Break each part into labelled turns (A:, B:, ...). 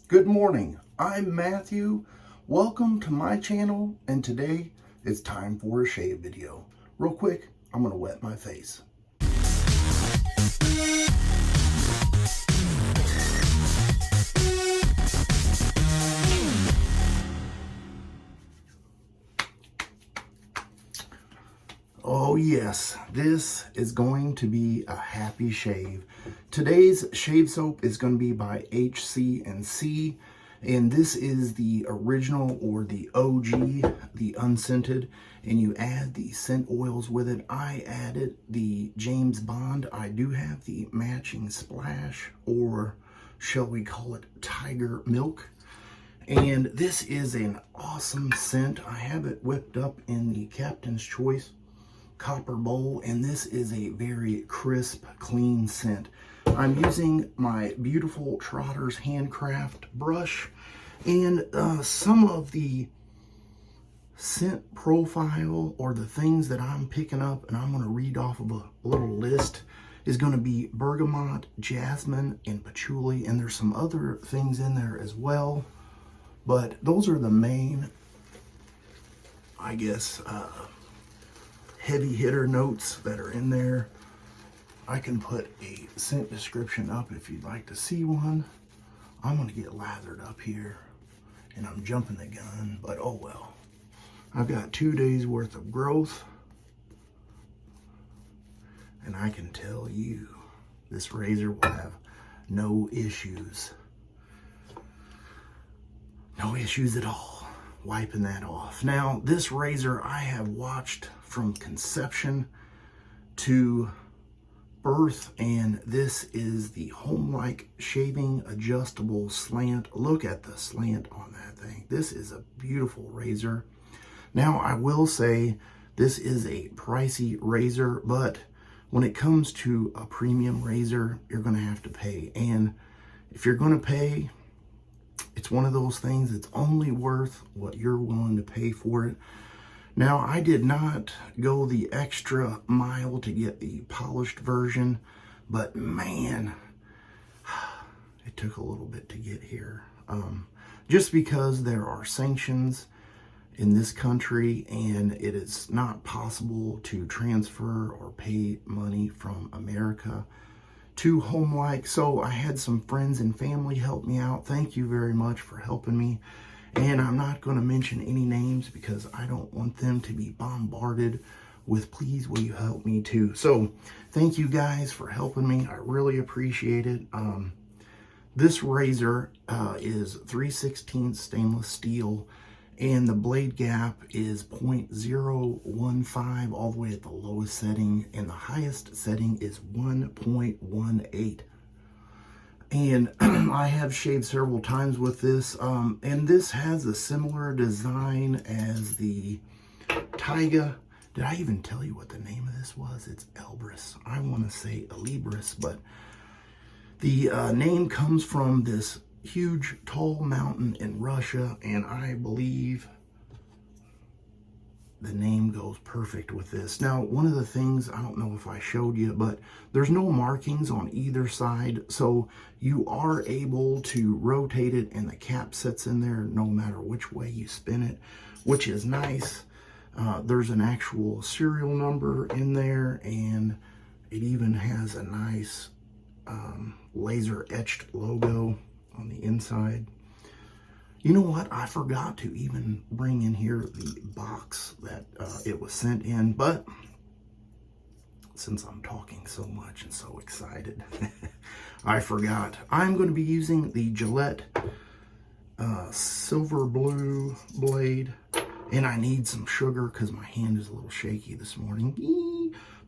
A: Good morning, I'm Matthew. Welcome to my channel, and today it's time for a shave video. Real quick, I'm gonna wet my face. Oh yes, this is going to be a happy shave. Today's shave soap is going to be by HC&C, and this is the original or the OG, the unscented, and you add the scent oils with it. I added the James Bond. I do have the matching splash, or shall we call it tiger milk. And this is an awesome scent. I have it whipped up in the Captain's Choice copper bowl, and this is a very crisp, clean scent. I'm using my beautiful Trotters Handcraft brush, and some of the scent profile or the things that I'm picking up, and I'm going to read off of a little list, is going to be bergamot, jasmine, and patchouli, and there's some other things in there as well, but those are the main, I guess, heavy hitter notes that are in there. I can put a scent description up if you'd like to see one. I'm gonna get lathered up here and I'm jumping the gun, but oh well. I've got 2 days worth of growth, and I can tell you this razor will have no issues. No issues at all wiping that off. Now, this razor I have watched from conception to birth, and this is the Homelike Shaving Adjustable Slant. Look at the slant on that thing. This is a beautiful razor. Now, I will say this is a pricey razor, but when it comes to a premium razor, you're going to have to pay. And if you're going to pay, it's one of those things that's only worth what you're willing to pay for it. Now, I did not go the extra mile to get the polished version, but man, it took a little bit to get here. Just because there are sanctions in this country and it is not possible to transfer or pay money from America to Homelike. So I had some friends and family help me out. Thank you very much for helping me. And I'm not going to mention any names because I don't want them to be bombarded with, please, will you help me too? So thank you guys for helping me. I really appreciate it. This razor is 3/16 stainless steel, and the blade gap is 0.015 all the way at the lowest setting, and the highest setting is 1.18. And I have shaved several times with this, and this has a similar design as the Tyga. Did I even tell you what the name of this was? It's Elbrus. I want to say Elbrus, but the name comes from this huge tall mountain in Russia, and I believe the name goes perfect with this. Now, one of the things, I don't know if I showed you, but there's no markings on either side, so you are able to rotate it and the cap sits in there no matter which way you spin it, which is nice. There's an actual serial number in there, and it even has a nice laser etched logo on the inside. You know what? I forgot to even bring in here the box that it was sent in, but since I'm talking so much and so excited, I forgot. I'm going to be using the Gillette silver blue blade, and I need some sugar because my hand is a little shaky this morning.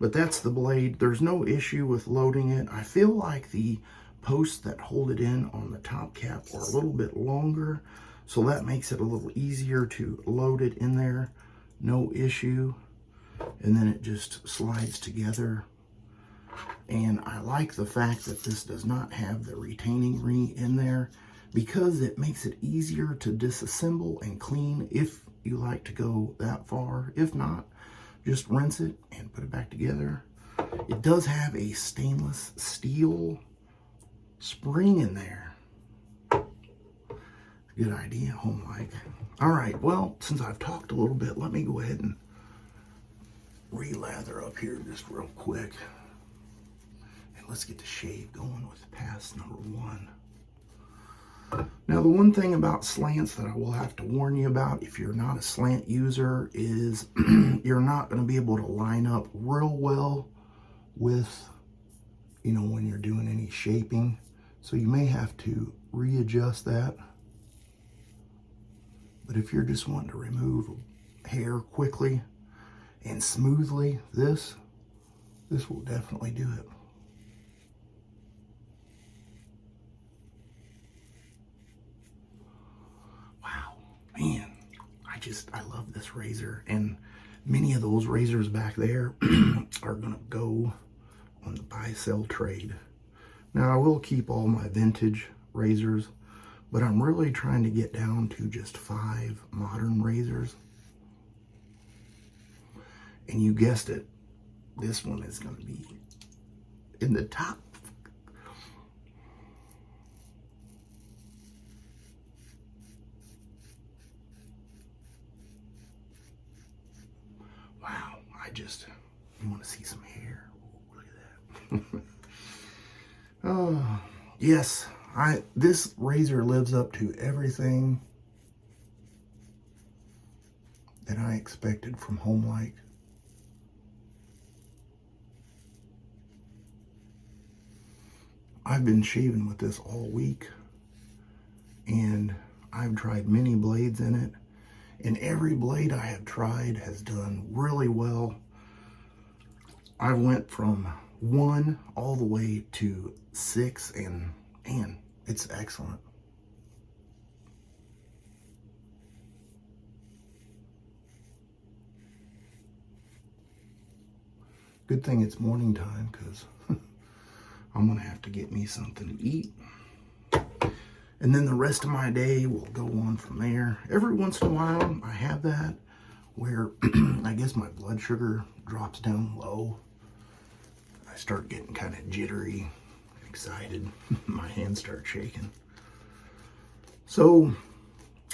A: But that's the blade. There's no issue with loading it. I feel like the posts that hold it in on the top cap are a little bit longer, so that makes it a little easier to load it in there. No issue. And then it just slides together. And I like the fact that this does not have the retaining ring in there, because it makes it easier to disassemble and clean if you like to go that far. If not, just rinse it and put it back together. It does have a stainless steel spring in there. Good idea, Homelike. All right, well, since I've talked a little bit, let me go ahead and re-lather up here just real quick. And let's get the shave going with pass number 1. Now, the one thing about slants that I will have to warn you about if you're not a slant user is you're not going to be able to line up real well with, you know, when you're doing any shaping. So you may have to readjust that. But if you're just wanting to remove hair quickly and smoothly, this will definitely do it. Wow, man, I love this razor, and many of those razors back there are gonna go on the buy-sell trade. Now, I will keep all my vintage razors, but I'm really trying to get down to just 5 modern razors. And you guessed it, this one is going to be in the top. Wow, you want to see some hair? Ooh, look at that. Oh, yes. This razor lives up to everything that I expected from Homelike. I've been shaving with this all week, and I've tried many blades in it, and every blade I have tried has done really well. I went from 1 all the way to 6, and it's excellent. Good thing it's morning time, because I'm gonna have to get me something to eat. And then the rest of my day will go on from there. Every once in a while, I have that where I guess my blood sugar drops down low. I start getting kind of jittery, excited. My hands start shaking. So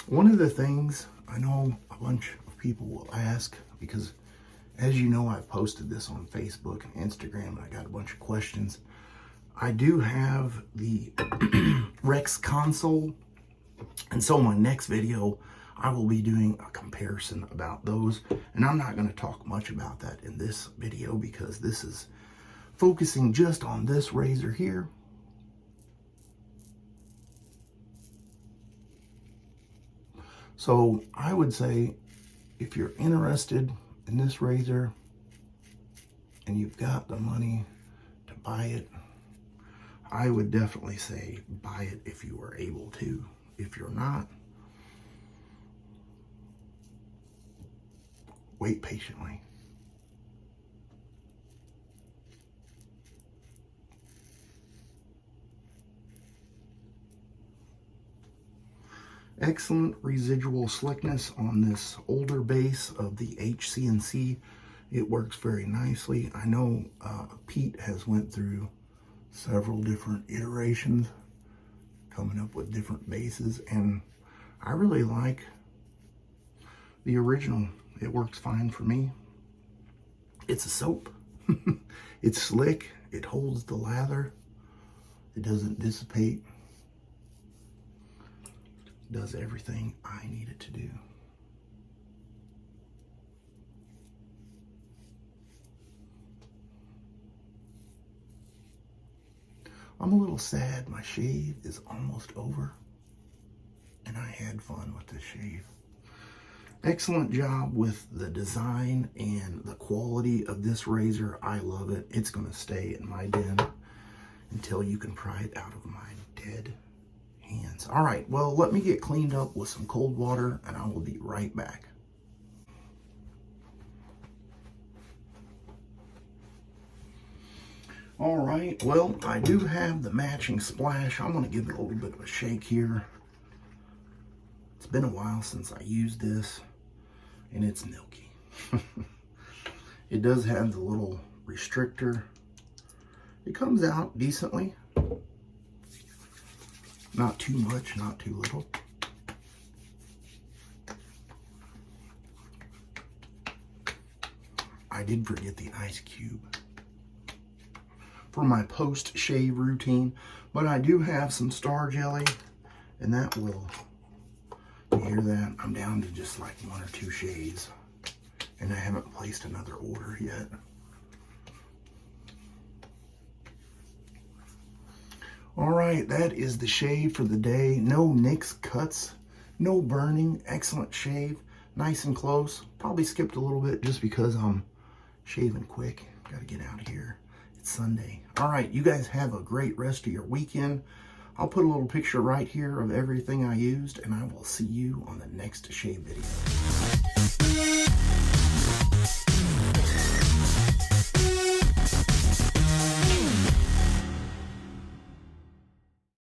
A: one of the things I know a bunch of people will ask, because as you know, I've posted this on Facebook and Instagram, and I got a bunch of questions. I do have the Rex console, and so in my next video, I will be doing a comparison about those, and I'm not going to talk much about that in this video because this is focusing just on this razor here. So I would say if you're interested in this razor and you've got the money to buy it, I would definitely say buy it if you are able to. If you're not, wait patiently. Excellent residual slickness on this older base of the HC&C. It works very nicely. I know Pete has went through several different iterations coming up with different bases, and I really like the original. It works fine for me. It's a soap. It's slick. It holds the lather. It doesn't dissipate. It does everything I need it to do. I'm a little sad my shave is almost over, and I had fun with this shave. Excellent job with the design and the quality of this razor. I love it. It's going to stay in my den until you can pry it out of my dead hands. All right, well, let me get cleaned up with some cold water, and I will be right back. All right, well, I do have the matching splash. I'm going to give it a little bit of a shake here. It's been a while since I used this, and it's milky. It does have the little restrictor. It comes out decently. Not too much, not too little. I did forget the ice cube for my post-shave routine, but I do have some star jelly, and that will, you hear that? I'm down to just like 1 or 2 shaves, and I haven't placed another order yet. All right, that is the shave for the day. No nicks, cuts, no burning, excellent shave, nice and close. Probably skipped a little bit just because I'm shaving quick. Gotta get out of here. It's Sunday. All right, you guys have a great rest of your weekend. I'll put a little picture right here of everything I used, and I will see you on the next shave video.